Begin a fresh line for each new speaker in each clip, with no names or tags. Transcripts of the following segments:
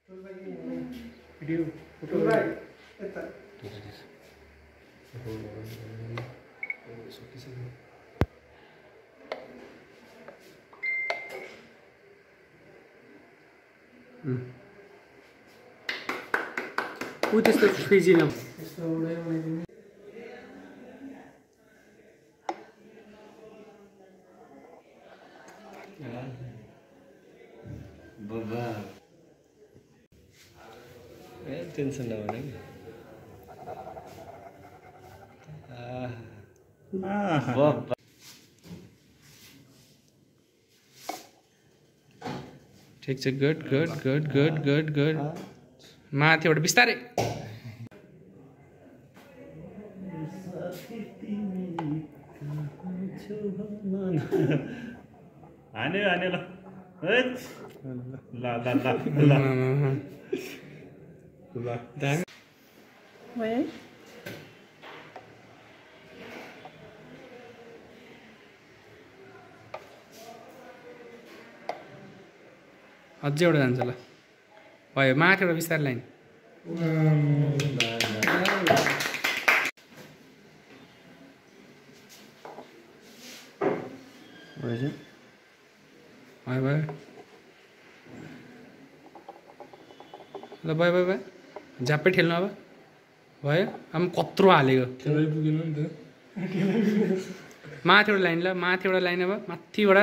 video photo यता उ त्यस्तो फ्रिजिन त्यस्तो बनाइदिनु
बाबा टेन्सन नभने बाबा
ठिक छ good good good good good good माथिबाट बिस्तारै
हान्यो हान्यो ल ल ल ल ल
दामी
भयो
अझै एउटा जान्छ ल भयो माथिबाट बिस्तारै लाइन भयो भयो ल भयो भयो भयो झ्याप्पै ठेल्नु अब भयो अब कत्रो हालेको माथिबाट लाइन ल माथिबाट लाइन अब माथिबाट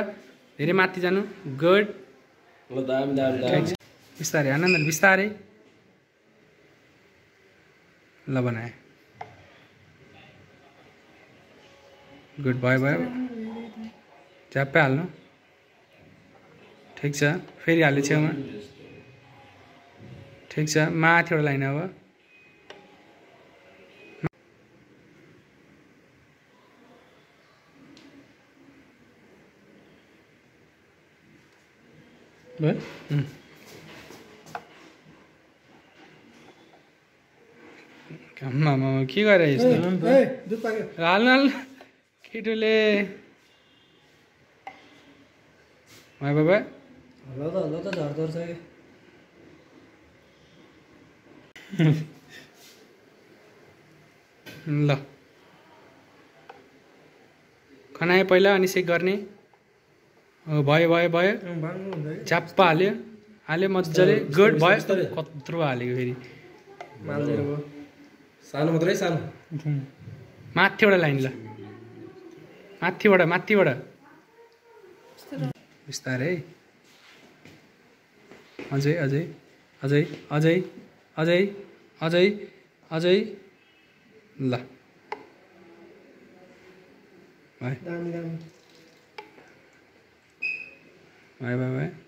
धेरै माथि जानु गुड
ल दाम दाम दाम
बिस्तारै आनन्द बिस्तारै ल बनाए गुड भयो भयो झ्याप्पै हाल्नु ठिक छ फेरि हाल्यो छेउमा ठिक छ माथिबाट लाइन अब आम्मामा के गरे यस्तो हाल्नु हाल्नु केटोले भयो बाबा ल खनायो पहिला अनि सेक गर्ने भयो भयो भयो झ्याप्पा हाल्यो हाल्यो मजाले गुड भयो कत्रो हालेको फेरि
सानो मात्रै सानो
माथिबाट लाइन ल माथिबाट माथिबाट बिस्तारै अझै अझै अझै अझै अझै अझै अझै ल भाइ भाइ भाइ